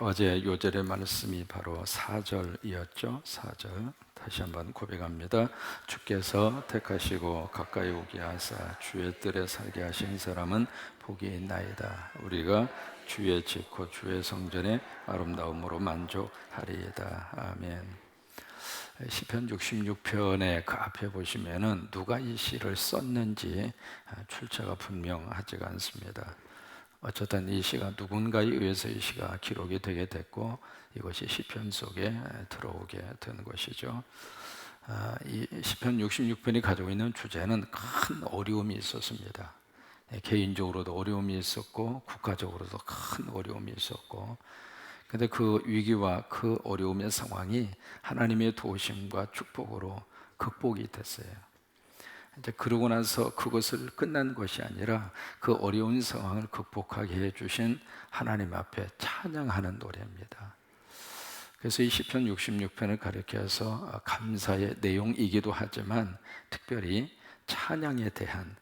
어제 요절의 말씀이 바로 4절이었죠. 4절 다시 한번 고백합니다. 주께서 택하시고 가까이 오게 하사 주의 뜰에 살게 하신 사람은 복이 있나이다. 우리가 주의 집 곧 주의 성전의 아름다움으로 만족하리이다. 아멘. 시편 66편의 그 앞에 보시면은 누가 이 시를 썼는지 출처가 분명하지가 않습니다. 어쨌든 이 시가 누군가에 의해서 이 시가 기록이 되게 됐고 이것이 시편 속에 들어오게 된 것이죠. 이 시편 66편이 가지고 있는 주제는 큰 어려움이 있었습니다. 개인적으로도 어려움이 있었고 국가적으로도 큰 어려움이 있었고, 근데 그 위기와 그 어려움의 상황이 하나님의 도우심과 축복으로 극복이 됐어요. 이제 그러고 나서 그것을 끝난 것이 아니라 그 어려운 상황을 극복하게 해주신 하나님 앞에 찬양하는 노래입니다. 그래서 이 시편 66편을 가리켜서 감사의 내용이기도 하지만 특별히 찬양에 대한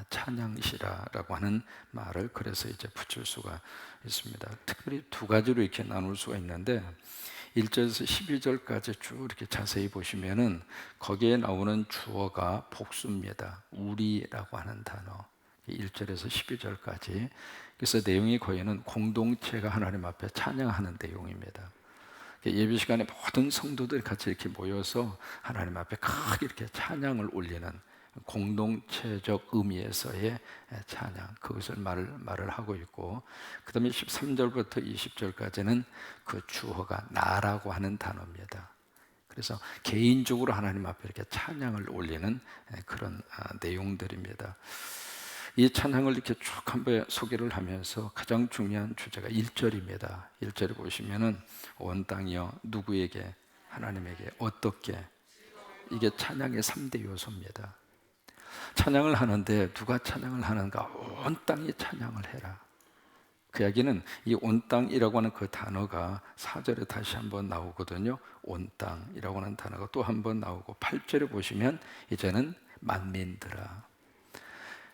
찬양시라라고 하는 말을 그래서 이제 붙일 수가 있습니다. 특별히 두 가지로 이렇게 나눌 수가 있는데 1절에서 12절까지 쭉 이렇게 자세히 보시면은 거기에 나오는 주어가 복수입니다. 우리라고 하는 단어. 1절에서 12절까지. 그래서 내용이 거의는 공동체가 하나님 앞에 찬양하는 내용입니다. 예배 시간에 모든 성도들이 같이 이렇게 모여서 하나님 앞에 크게 이렇게 찬양을 올리는 공동체적 의미에서의 찬양, 그것을 말을 하고 있고, 그 다음에 13절부터 20절까지는 그 주어가 나라고 하는 단어입니다. 그래서 개인적으로 하나님 앞에 이렇게 찬양을 올리는 그런 내용들입니다. 이 찬양을 이렇게 쭉 한번 소개를 하면서 가장 중요한 주제가 1절입니다. 1절에 보시면은 온 땅이여 누구에게, 하나님에게 어떻게, 이게 찬양의 3대 요소입니다. 찬양을 하는데 누가 찬양을 하는가? 온 땅이 찬양을 해라. 그 이야기는 이 온 땅이라고 하는 그 단어가 4절에 다시 한번 나오거든요. 온 땅이라고 하는 단어가 또 한번 나오고 8절에 보시면 이제는 만민들아.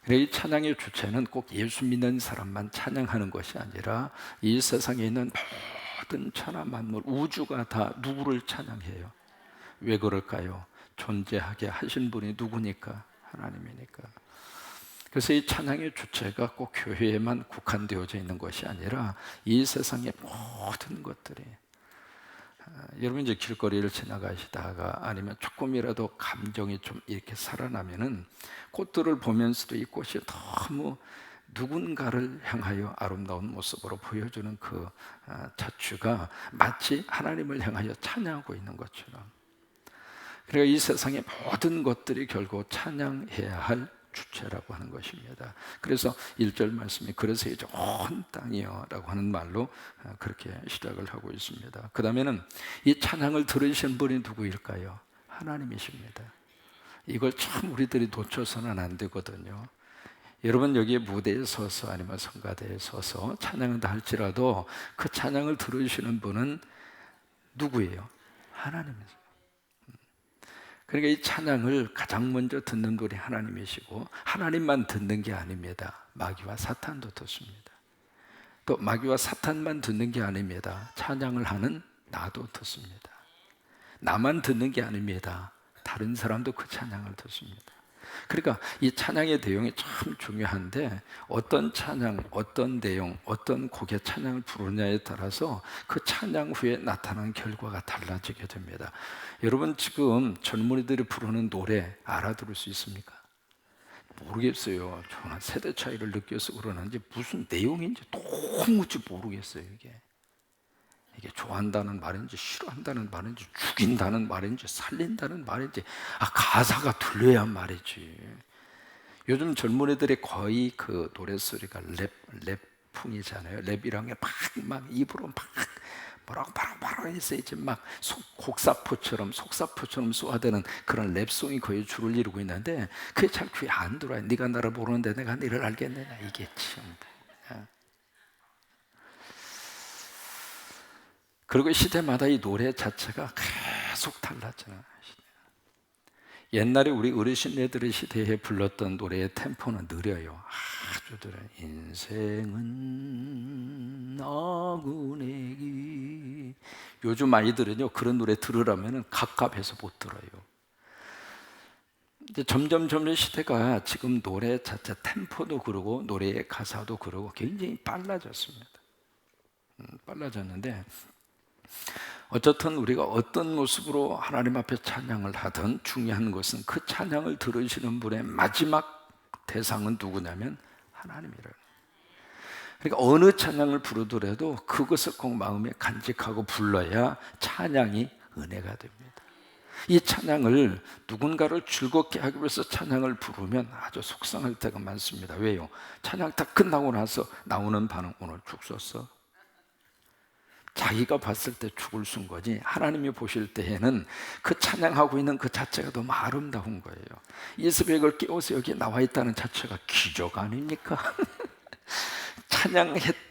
이 찬양의 주체는 꼭 예수 믿는 사람만 찬양하는 것이 아니라 이 세상에 있는 모든 천하 만물, 우주가 다 누구를 찬양해요? 왜 그럴까요? 존재하게 하신 분이 누구니까? 하나님이니까. 그래서 이 찬양의 주체가 꼭 교회에만 국한되어져 있는 것이 아니라 이 세상의 모든 것들이, 여러분 이제 길거리를 지나가시다가 아니면 조금이라도 감정이 좀 이렇게 살아나면은 꽃들을 보면서도 이 꽃이 너무 누군가를 향하여 아름다운 모습으로 보여주는 그 자취가 마치 하나님을 향하여 찬양하고 있는 것처럼, 그러니까 이 세상의 모든 것들이 결국 찬양해야 할 주체라고 하는 것입니다. 그래서 1절 말씀이 그래서 이제 온 땅이여 라고 하는 말로 그렇게 시작을 하고 있습니다. 그 다음에는 이 찬양을 들으신 분이 누구일까요? 하나님이십니다. 이걸 참 우리들이 놓쳐서는 안 되거든요. 여러분 여기에 무대에 서서 아니면 성가대에 서서 찬양한다 할지라도 그 찬양을 들으시는 분은 누구예요? 하나님이세요. 그러니까 이 찬양을 가장 먼저 듣는 분이 하나님이시고, 하나님만 듣는 게 아닙니다. 마귀와 사탄도 듣습니다. 또 마귀와 사탄만 듣는 게 아닙니다. 찬양을 하는 나도 듣습니다. 나만 듣는 게 아닙니다. 다른 사람도 그 찬양을 듣습니다. 그러니까 이 찬양의 내용이 참 중요한데, 어떤 찬양, 어떤 내용, 어떤 곡의 찬양을 부르냐에 따라서 그 찬양 후에 나타나는 결과가 달라지게 됩니다. 여러분 지금 젊은이들이 부르는 노래 알아들을 수 있습니까? 모르겠어요. 저는 세대 차이를 느껴서 그러는지 무슨 내용인지 도무지 모르겠어요. 이게 좋아한다는 말인지 싫어한다는 말인지 죽인다는 말인지 살린다는 말인지 가사가 들려야 말이지. 요즘 젊은이들의 거의 그 노래소리가 랩풍이잖아요. 랩이란 게 막 입으로 막 뭐라고 해서 이제 막 곡사포처럼 속사포처럼 쏘아대는 그런 랩송이 거의 주를 이루고 있는데 그게 참 귀에 안 들어와요. 네가 나를 모르는데 내가 너를 알겠느냐, 이게 참. 그리고 시대마다 이 노래 자체가 계속 달라져요. 옛날에 우리 어르신네들의 시대에 불렀던 노래의 템포는 느려요. 아주 느려요. 인생은 나그네 길 요즘 아이들은요 그런 노래 들으라면 갑갑해서 못 들어요. 이제 점점 시대가 지금 노래 자체 템포도 그러고 노래의 가사도 그러고 굉장히 빨라졌습니다. 빨라졌는데 어쨌든 우리가 어떤 모습으로 하나님 앞에 찬양을 하든 중요한 것은 그 찬양을 들으시는 분의 마지막 대상은 누구냐면 하나님이래요. 그러니까 어느 찬양을 부르더라도 그것을 꼭 마음에 간직하고 불러야 찬양이 은혜가 됩니다. 이 찬양을 누군가를 즐겁게 하기 위해서 찬양을 부르면 아주 속상할 때가 많습니다. 왜요? 찬양 다 끝나고 나서 나오는 반응, 오늘 죽 썼어? 자기가 봤을 때 죽을 쓴 거지 하나님이 보실 때에는 그 찬양하고 있는 그 자체가 너무 아름다운 거예요. 이 새벽을 깨워서 여기 나와 있다는 자체가 기적 아닙니까?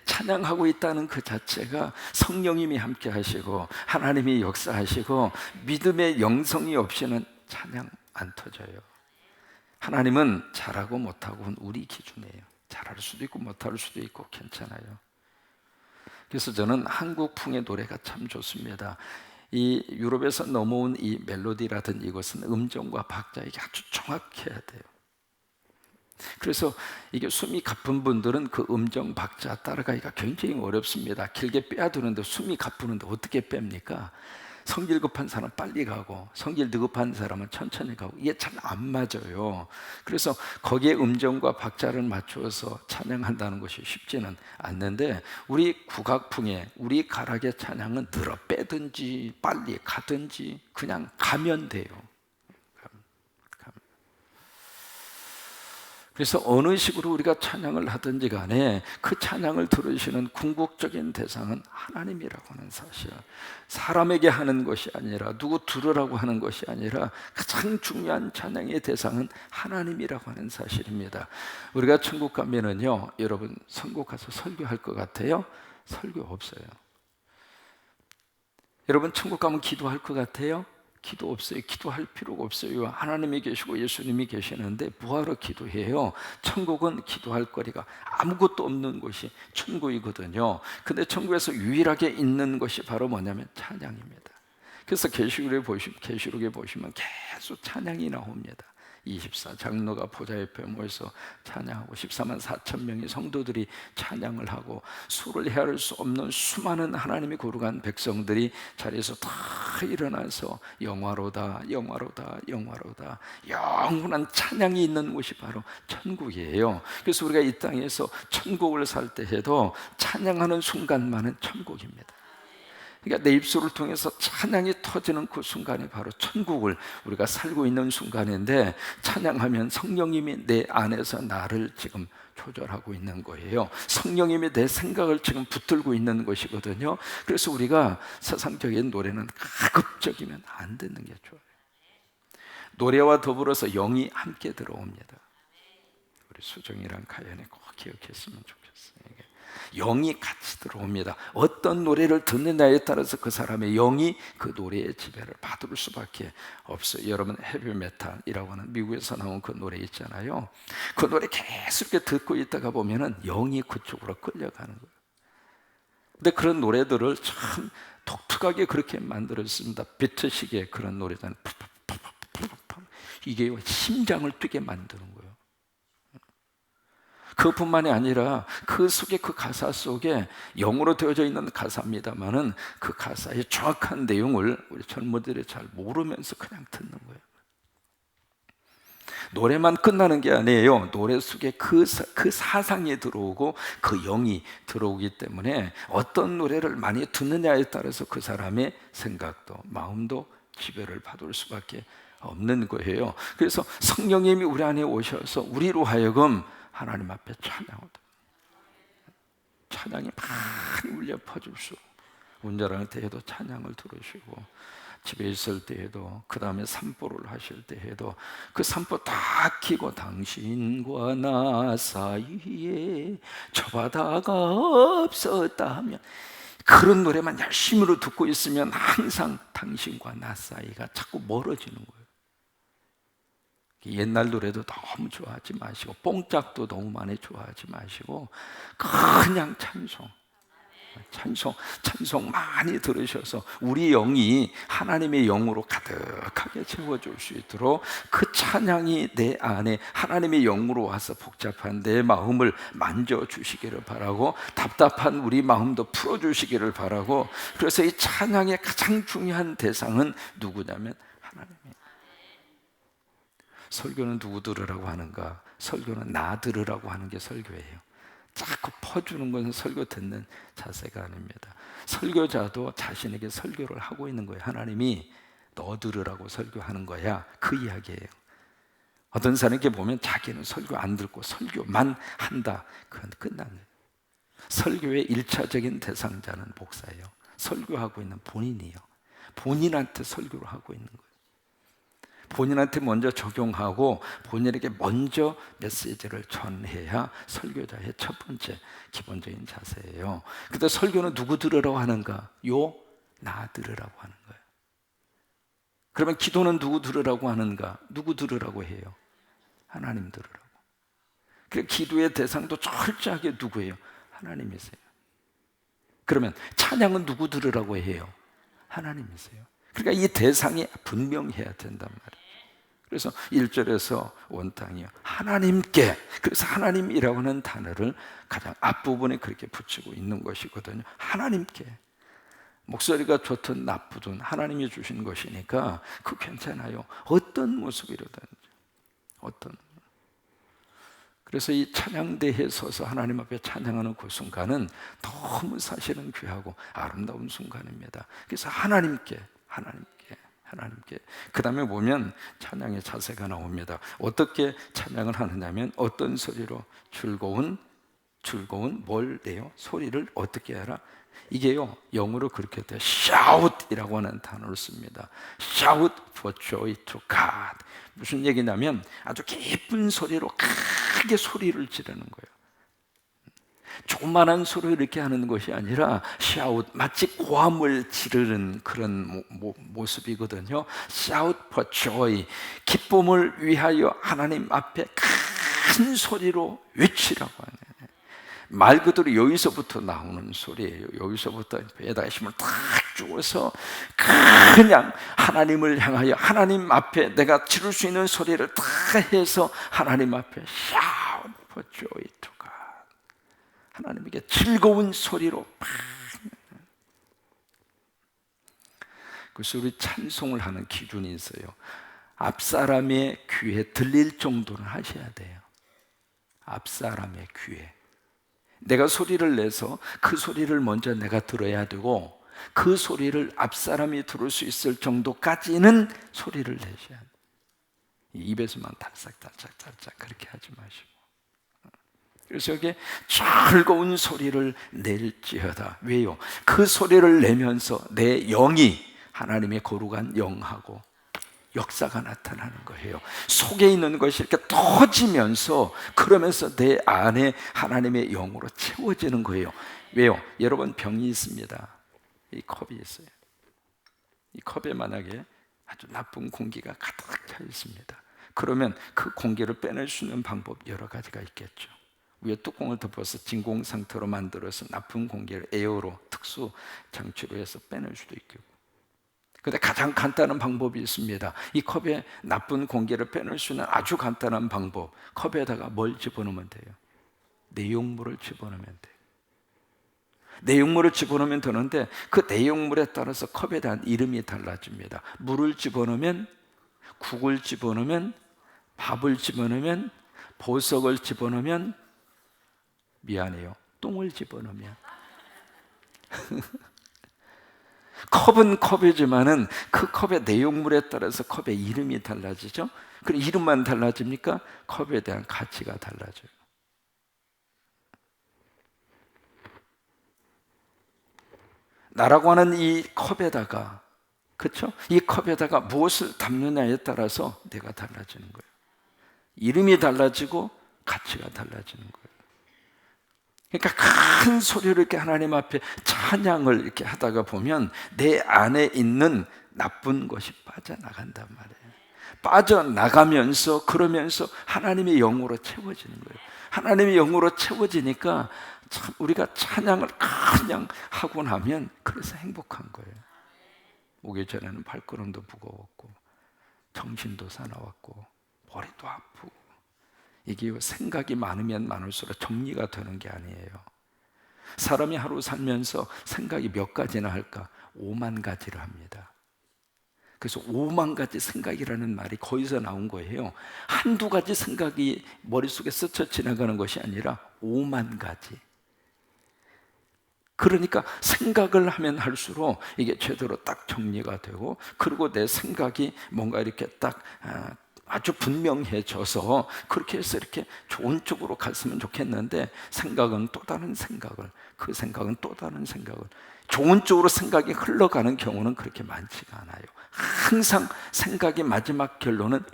찬양하고 있다는 그 자체가 성령님이 함께 하시고 하나님이 역사하시고 믿음의 영성이 없이는 찬양 안 터져요. 하나님은 잘하고 못하고는 우리 기준이에요. 잘할 수도 있고 못할 수도 있고 괜찮아요. 그래서 저는 한국풍의 노래가 참 좋습니다. 이 유럽에서 넘어온 이 멜로디라든 이것은 음정과 박자 이게 아주 정확해야 돼요. 그래서 이게 숨이 가쁜 분들은 그 음정 박자 따라가기가 굉장히 어렵습니다. 길게 빼야 되는데 숨이 가쁘는데 어떻게 뺍니까? 성질 급한 사람은 빨리 가고 성질 느급한 사람은 천천히 가고 이게 잘 안 맞아요. 그래서 거기에 음정과 박자를 맞추어서 찬양한다는 것이 쉽지는 않는데 우리 국악풍의 우리 가락의 찬양은 늘어 빼든지 빨리 가든지 그냥 가면 돼요. 그래서 어느 식으로 우리가 찬양을 하든지 간에 그 찬양을 들으시는 궁극적인 대상은 하나님이라고 하는 사실. 사람에게 하는 것이 아니라 누구 들으라고 하는 것이 아니라 가장 중요한 찬양의 대상은 하나님이라고 하는 사실입니다. 우리가 천국 가면은요, 여러분 천국 가서 설교할 것 같아요? 설교 없어요. 여러분 천국 가면 기도할 것 같아요? 기도 없어요. 기도할 필요가 없어요. 하나님이 계시고 예수님이 계시는데 뭐하러 기도해요? 천국은 기도할 거리가 아무것도 없는 곳이 천국이거든요. 근데 천국에서 유일하게 있는 것이 바로 뭐냐면 찬양입니다. 그래서 계시록에 보시면 계속 찬양이 나옵니다. 24장로가 보좌 옆에 모여서 찬양하고 14만 4천 명의 성도들이 찬양을 하고 수를 헤아릴 수 없는 수많은 하나님이 거룩한 백성들이 자리에서 다 일어나서 영화로다 영화로다 영화로다 영원한 찬양이 있는 곳이 바로 천국이에요. 그래서 우리가 이 땅에서 천국을 살 때 해도 찬양하는 순간만은 천국입니다. 그러니까 내 입술을 통해서 찬양이 터지는 그 순간이 바로 천국을 우리가 살고 있는 순간인데 찬양하면 성령님이 내 안에서 나를 지금 조절하고 있는 거예요. 성령님이 내 생각을 지금 붙들고 있는 것이거든요. 그래서 우리가 세상적인 노래는 가급적이면 안 듣는 게 좋아요. 노래와 더불어서 영이 함께 들어옵니다. 우리 수정이랑 가연이 꼭 기억했으면 좋겠어요. 영이 같이 들어옵니다. 어떤 노래를 듣느냐에 따라서 그 사람의 영이 그 노래의 지배를 받을 수밖에 없어요. 여러분 헤비메탈이라고 하는 미국에서 나온 그 노래 있잖아요. 그 노래 계속 듣고 있다가 보면은 영이 그쪽으로 끌려가는 거예요. 근데 그런 노래들을 참 독특하게 그렇게 만들었습니다. 비트식의 그런 노래잖아요. 이게 심장을 뛰게 만드는 거예요. 그뿐만이 아니라 그 속에 그 가사 속에 영어로 되어져 있는 가사입니다만은 그 가사의 정확한 내용을 우리 젊은이들이 잘 모르면서 그냥 듣는 거예요. 노래만 끝나는 게 아니에요. 노래 속에 그 사상이 들어오고 그 영이 들어오기 때문에 어떤 노래를 많이 듣느냐에 따라서 그 사람의 생각도 마음도 지배를 받을 수밖에 없는 거예요. 그래서 성령님이 우리 안에 오셔서 우리로 하여금 하나님 앞에 찬양이 많이 울려 퍼질수록 운전할 때에도 찬양을 들으시고 집에 있을 때에도 그 다음에 산보를 하실 때에도 그 산보 다 키고 당신과 나 사이에 저 바다가 없었다 하면 그런 노래만 열심히 듣고 있으면 항상 당신과 나 사이가 자꾸 멀어지는 거예요. 옛날 노래도 너무 좋아하지 마시고 뽕짝도 너무 많이 좋아하지 마시고 그냥 찬송 찬송 많이 들으셔서 우리 영이 하나님의 영으로 가득하게 채워줄 수 있도록 그 찬양이 내 안에 하나님의 영으로 와서 복잡한 내 마음을 만져주시기를 바라고, 답답한 우리 마음도 풀어주시기를 바라고. 그래서 이 찬양의 가장 중요한 대상은 누구냐면 하나님이에요. 설교는 누구 들으라고 하는가? 설교는 나 들으라고 하는 게 설교예요. 자꾸 퍼주는 것은 설교 듣는 자세가 아닙니다. 설교자도 자신에게 설교를 하고 있는 거예요. 하나님이 너 들으라고 설교하는 거야, 그 이야기예요. 어떤 사람에게 보면 자기는 설교 안 듣고 설교만 한다, 그건 끝나는. 설교의 1차적인 대상자는 목사예요. 설교하고 있는 본인이요. 본인한테 설교를 하고 있는 거예요. 본인한테 먼저 적용하고 본인에게 먼저 메시지를 전해야 설교자의 첫 번째 기본적인 자세예요. 근데 설교는 누구 들으라고 하는가? 나 들으라고 하는 거예요. 그러면 기도는 누구 들으라고 하는가? 누구 들으라고 해요? 하나님 들으라고. 그 기도의 대상도 철저하게 누구예요? 하나님이세요. 그러면 찬양은 누구 들으라고 해요? 하나님이세요. 그러니까 이 대상이 분명해야 된단 말이에요. 그래서 1절에서 원탕이요, 하나님께. 그래서 하나님이라고 하는 단어를 가장 앞부분에 그렇게 붙이고 있는 것이거든요. 하나님께. 목소리가 좋든 나쁘든 하나님이 주신 것이니까 그 괜찮아요. 어떤 모습이로든지. 그래서 이 찬양대에 서서 하나님 앞에 찬양하는 그 순간은 너무 사실은 귀하고 아름다운 순간입니다. 그래서 하나님께. 그 다음에 보면 찬양의 자세가 나옵니다. 어떻게 찬양을 하느냐면 어떤 소리로? 즐거운 뭘 내요? 소리를 어떻게 하라? 이게요, 영어로 그렇게 돼요. shout이라고 하는 단어를 씁니다. shout for joy to God. 무슨 얘기냐면 아주 기쁜 소리로 크게 소리를 지르는 거예요. 조그만한 소리를 이렇게 하는 것이 아니라 shout, 마치 고함을 지르는 그런 모습이거든요. shout for joy, 기쁨을 위하여 하나님 앞에 큰 소리로 외치라고 하네요. 말 그대로 여기서부터 나오는 소리예요. 여기서부터 배에다가 힘을 탁 주어서 그냥 하나님을 향하여 하나님 앞에 내가 지를 수 있는 소리를 다 해서 하나님 앞에 shout for joy to God, 하나님에게 즐거운 소리로 팍. 그래서 우리 찬송을 하는 기준이 있어요. 앞사람의 귀에 들릴 정도는 하셔야 돼요. 앞사람의 귀에. 내가 소리를 내서 그 소리를 먼저 내가 들어야 되고, 그 소리를 앞사람이 들을 수 있을 정도까지는 소리를 내셔야 돼요. 입에서만 달싹 그렇게 하지 마시고. 그래서 여기에 즐거운 소리를 낼지어다. 왜요? 그 소리를 내면서 내 영이 하나님의 거룩한 영하고 역사가 나타나는 거예요. 속에 있는 것이 이렇게 터지면서, 그러면서 내 안에 하나님의 영으로 채워지는 거예요. 왜요? 여러분, 병이 있습니다. 이 컵이 있어요. 이 컵에 만약에 아주 나쁜 공기가 가득 차 있습니다. 그러면 그 공기를 빼낼 수 있는 방법 여러 가지가 있겠죠. 위에 뚜껑을 덮어서 진공 상태로 만들어서 나쁜 공기를 에어로 특수 장치로 해서 빼낼 수도 있고, 근데 가장 간단한 방법이 있습니다. 이 컵에 나쁜 공기를 빼낼 수 있는 아주 간단한 방법, 컵에다가 뭘 집어넣으면 돼요? 내용물을 집어넣으면 돼요. 내용물을 집어넣으면 되는데 그 내용물에 따라서 컵에 대한 이름이 달라집니다. 물을 집어넣으면, 국을 집어넣으면, 밥을 집어넣으면, 보석을 집어넣으면, 미안해요, 똥을 집어넣으면. 컵은 컵이지만은 그 컵의 내용물에 따라서 컵의 이름이 달라지죠. 그 이름만 달라집니까? 컵에 대한 가치가 달라져요. 나라고 하는 이 컵에다가, 그렇죠? 이 컵에다가 무엇을 담느냐에 따라서 내가 달라지는 거예요. 이름이 달라지고 가치가 달라지는 거예요. 그러니까 큰 소리로 이렇게 하나님 앞에 찬양을 이렇게 하다가 보면 내 안에 있는 나쁜 것이 빠져나간단 말이에요. 빠져나가면서 그러면서 하나님의 영으로 채워지는 거예요. 하나님의 영으로 채워지니까 참 우리가 찬양을 그냥 하고 나면 그래서 행복한 거예요. 오기 전에는 발걸음도 무거웠고 정신도 사나웠고 머리도 아프고, 이게 생각이 많으면 많을수록 정리가 되는 게 아니에요. 사람이 하루 살면서 생각이 몇 가지나 할까? 5만 가지를 합니다. 그래서 5만 가지 생각이라는 말이 거기서 나온 거예요. 한두 가지 생각이 머릿속에 스쳐 지나가는 것이 아니라 5만 가지. 그러니까 생각을 하면 할수록 이게 제대로 딱 정리가 되고, 그리고 내 생각이 뭔가 이렇게 딱 아주 분명해져서 그렇게 해서 이렇게 좋은 쪽으로 갔으면 좋겠는데, 생각은 또 다른 생각을, 그 생각은 또 다른 생각을, 좋은 쪽으로 생각이 흘러가는 경우는 그렇게 많지가 않아요. 항상 생각의 마지막 결론은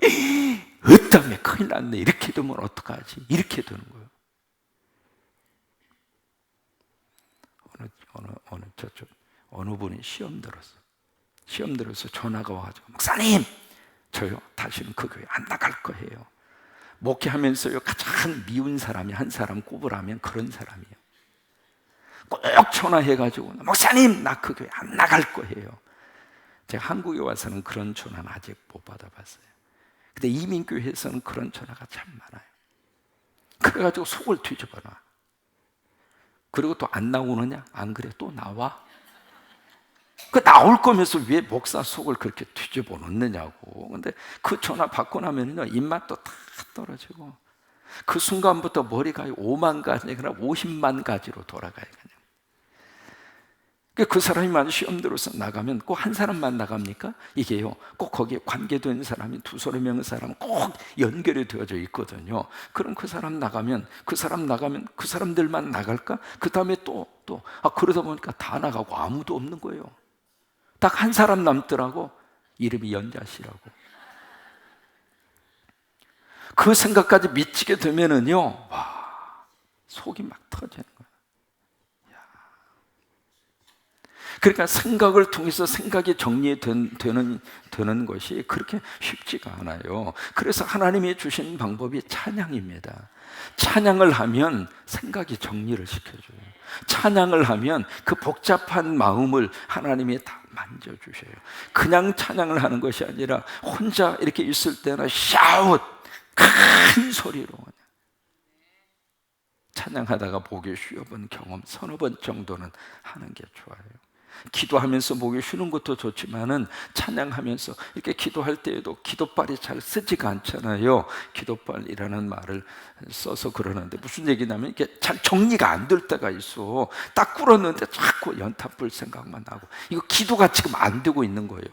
어따매 큰일 났네, 이렇게 되면 어떡하지, 이렇게 되는 거예요. 어느 분이 시험 들어서 전화가 와가지고, 목사님, 저요 다시는 그 교회 안 나갈 거예요. 목회하면서요 가장 미운 사람이 한 사람 꼽으라면 그런 사람이에요. 꼭 전화해가지고, 목사님, 나 그 교회 안 나갈 거예요. 제가 한국에 와서는 그런 전화는 아직 못 받아봤어요. 근데 이민교회에서는 그런 전화가 참 많아요. 그래가지고 속을 뒤집어놔. 그리고 또 안 나오느냐? 안 그래, 또 나와. 그 나올 거면서 왜 목사 속을 그렇게 뒤집어 놓느냐고. 근데 그 전화 받고 나면요 입맛도 다 떨어지고, 그 순간부터 머리가 5만 가지가 아니라 50만 가지로 돌아가요. 그 사람이 시험 들어서 나가면 꼭 한 사람만 나갑니까? 이게요, 꼭 거기에 관계된 사람이 두서너 명의 사람은 꼭 연결이 되어져 있거든요. 그럼 그 사람 나가면 그 사람들만 나갈까? 그 다음에 또 그러다 보니까 다 나가고 아무도 없는 거예요. 딱 한 사람 남더라고. 이름이 연자씨라고. 그 생각까지 미치게 되면은요, 와, 속이 막 터지는 거예요. 그러니까 생각을 통해서 생각이 정리되는 것이 그렇게 쉽지가 않아요. 그래서 하나님이 주신 방법이 찬양입니다. 찬양을 하면 생각이 정리를 시켜줘요. 찬양을 하면 그 복잡한 마음을 하나님이 다 만져주셔요. 그냥 찬양을 하는 것이 아니라 혼자 이렇게 있을 때나 샤웃, 큰 소리로 찬양하다가 목이 쉬어본 경험 서너 번 정도는 하는 게 좋아요. 기도하면서 목이 쉬는 것도 좋지만은 찬양하면서 이렇게 기도할 때에도 기도빨이 잘 쓰지가 않잖아요. 기도빨이라는 말을 써서 그러는데 무슨 얘기냐면 이게 잘 정리가 안 될 때가 있어. 딱 꿇었는데 자꾸 연탄불 생각만 나고, 이거 기도가 지금 안 되고 있는 거예요.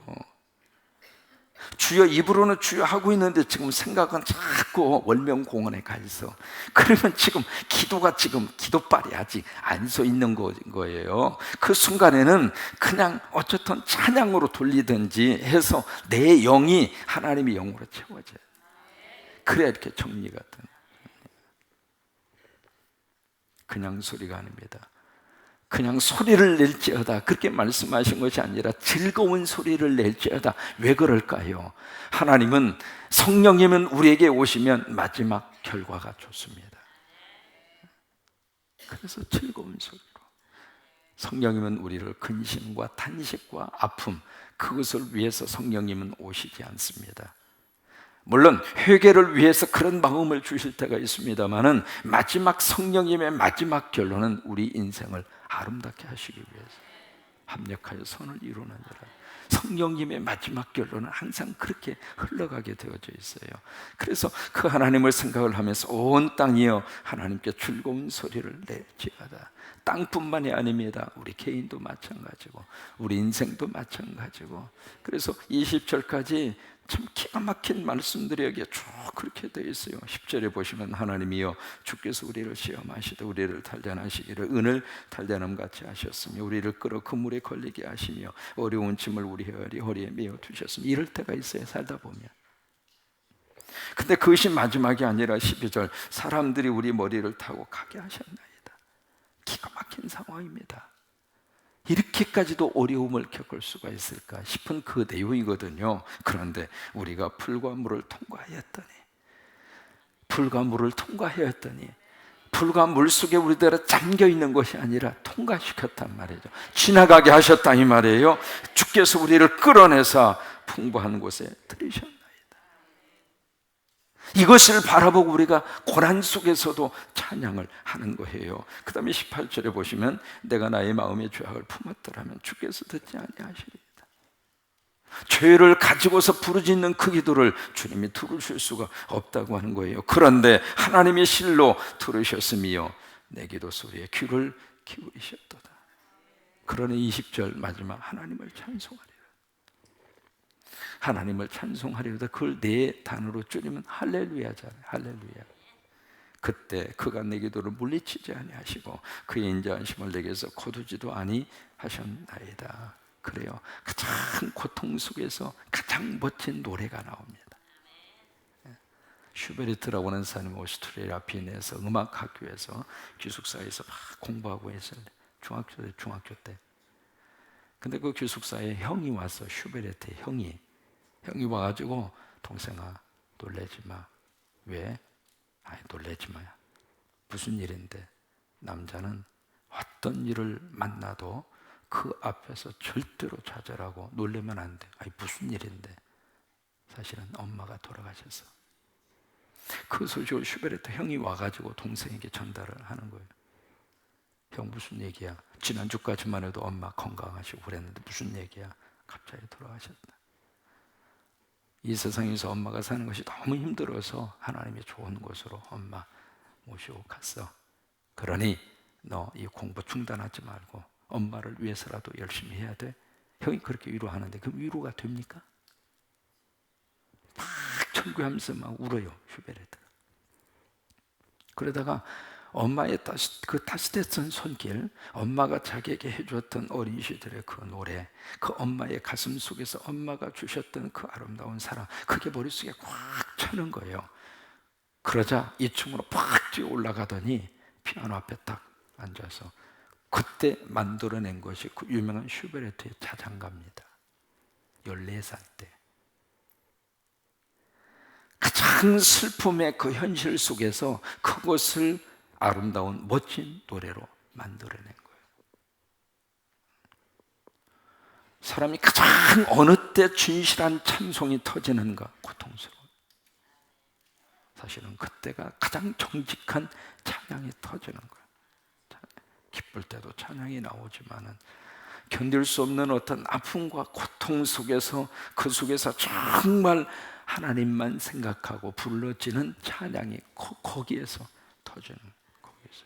주여, 입으로는 주여 하고 있는데 지금 생각은 자꾸 월명공원에 가 있어. 그러면 지금 기도가 기도빨이 아직 안 서 있는 거예요. 그 순간에는 그냥 어쨌든 찬양으로 돌리든지 해서 내 영이 하나님의 영으로 채워져요. 그래야 이렇게 정리가 되는. 그냥 소리가 아닙니다. 그냥 소리를 낼지어다, 그렇게 말씀하신 것이 아니라 즐거운 소리를 낼지어다. 왜 그럴까요? 하나님은 성령님은 우리에게 오시면 마지막 결과가 좋습니다. 그래서 즐거운 소리로. 성령님은 우리를 근심과 탄식과 아픔, 그것을 위해서 성령님은 오시지 않습니다. 물론 회개를 위해서 그런 마음을 주실 때가 있습니다만은 마지막 성령님의 마지막 결론은 우리 인생을 아름답게 하시기 위해서 합력하여 선을 이루느니라. 성령님의 마지막 결론은 항상 그렇게 흘러가게 되어져 있어요. 그래서 그 하나님을 생각을 하면서 온 땅이여 하나님께 즐거운 소리를 낼지어다. 땅뿐만이 아닙니다. 우리 개인도 마찬가지고 우리 인생도 마찬가지고. 그래서 20절까지 참 기가 막힌 말씀들이 여기에 쭉 그렇게 되어 있어요. 10절에 보시면 하나님이여 주께서 우리를 시험하시되 우리를 단련하시기를 은을 단련함 같이 하셨으며 우리를 끌어 그물에 걸리게 하시며 어려운 짐을 우리 허리에 메어 두셨으며, 이럴 때가 있어요, 살다 보면. 근데 그것이 마지막이 아니라 12절 사람들이 우리 머리를 타고 가게 하셨나이다. 기가 막힌 상황입니다. 이렇게까지도 어려움을 겪을 수가 있을까 싶은 그 내용이거든요. 그런데 우리가 불과 물을 통과하였더니, 불과 물 속에 우리들은 잠겨 있는 것이 아니라 통과시켰단 말이죠. 지나가게 하셨다 이 말이에요. 주께서 우리를 끌어내서 풍부한 곳에 들이셨나이다. 이것을 바라보고 우리가 고난 속에서도 찬양을 하는 거예요. 그 다음에 18절에 보시면 내가 나의 마음의 죄악을 품었더라면 주께서 듣지 아니하시리이다. 죄를 가지고서 부르짖는 그 기도를 주님이 들으실 수가 없다고 하는 거예요. 그런데 하나님의 실로 들으셨으며 내 기도 소리에 귀를 기울이셨도다. 그러니 20절 마지막 하나님을 찬송하리라. 하나님을 찬송하리로다. 그걸 네 단어로 줄이면 할렐루야잖아요. 할렐루야. 그때 그가 내 기도를 물리치지 아니하시고 그의 인자하심을 내게서 거두지도 아니하셨나이다. 그래요. 가장 고통 속에서 가장 멋진 노래가 나옵니다. 슈베르트라고 하는 사람이 오스트리아 비엔에서 음악학교에서 기숙사에서 막 공부하고 있어요. 중학교 때. 근데 그 기숙사에 형이 와서, 슈베르트의 형이 와가지고 동생아 놀래지 마. 왜? 아니 놀래지 마야. 무슨 일인데? 남자는 어떤 일을 만나도 그 앞에서 절대로 좌절하고 놀래면 안 돼. 아니 무슨 일인데? 사실은 엄마가 돌아가셔서. 그 소식을 슈베르트 형이 와가지고 동생에게 전달을 하는 거예요. 형 무슨 얘기야? 지난주까지만 해도 엄마 건강하시고 그랬는데 무슨 얘기야? 갑자기 돌아가셨다. 이 세상에서 엄마가 사는 것이 너무 힘들어서 하나님의 좋은 곳으로 엄마 모시고 갔어. 그러니 너 이 공부 중단하지 말고 엄마를 위해서라도 열심히 해야 돼. 형이 그렇게 위로하는데 그 위로가 됩니까? 막 철구하면서 막 울어요, 슈베르트가. 그러다가 엄마의 따뜻했던 손길, 엄마가 자기에게 해주었던 어린 시절의 그 노래, 그 엄마의 가슴 속에서 엄마가 주셨던 그 아름다운 사랑, 그게 머릿속에 꽉 차는 거예요. 그러자 2층으로 팍 뛰어 올라가더니 피아노 앞에 딱 앉아서 그때 만들어낸 것이 그 유명한 슈베르트의 자장가입니다. 14살 때 가장 슬픔의 그 현실 속에서 그것을 아름다운 멋진 노래로 만들어낸 거예요. 사람이 가장 어느 때 진실한 찬송이 터지는가? 고통스러워. 사실은 그때가 가장 정직한 찬양이 터지는 거예요. 기쁠 때도 찬양이 나오지만은 견딜 수 없는 어떤 아픔과 고통 속에서 그 속에서 정말 하나님만 생각하고 불러지는 찬양이 거기에서 터지는 거기에서.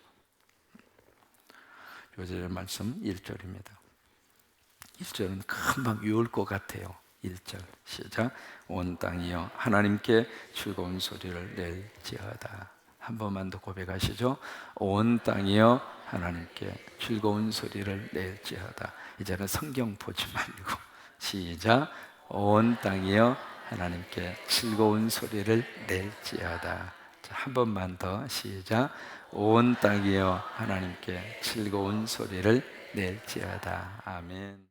요절의 말씀 1절입니다. 1절은 금방 외울 것 같아요. 1절 시작. 온 땅이여 하나님께 즐거운 소리를 낼지어다. 한 번만 더 고백하시죠. 온 땅이여 하나님께 즐거운 소리를 낼지어다. 이제는 성경 보지 말고 시작. 온 땅이여 하나님께 즐거운 소리를 낼지어다. 자, 한 번만 더 시작. 온 땅이여 하나님께 즐거운 소리를 낼지어다. 아멘.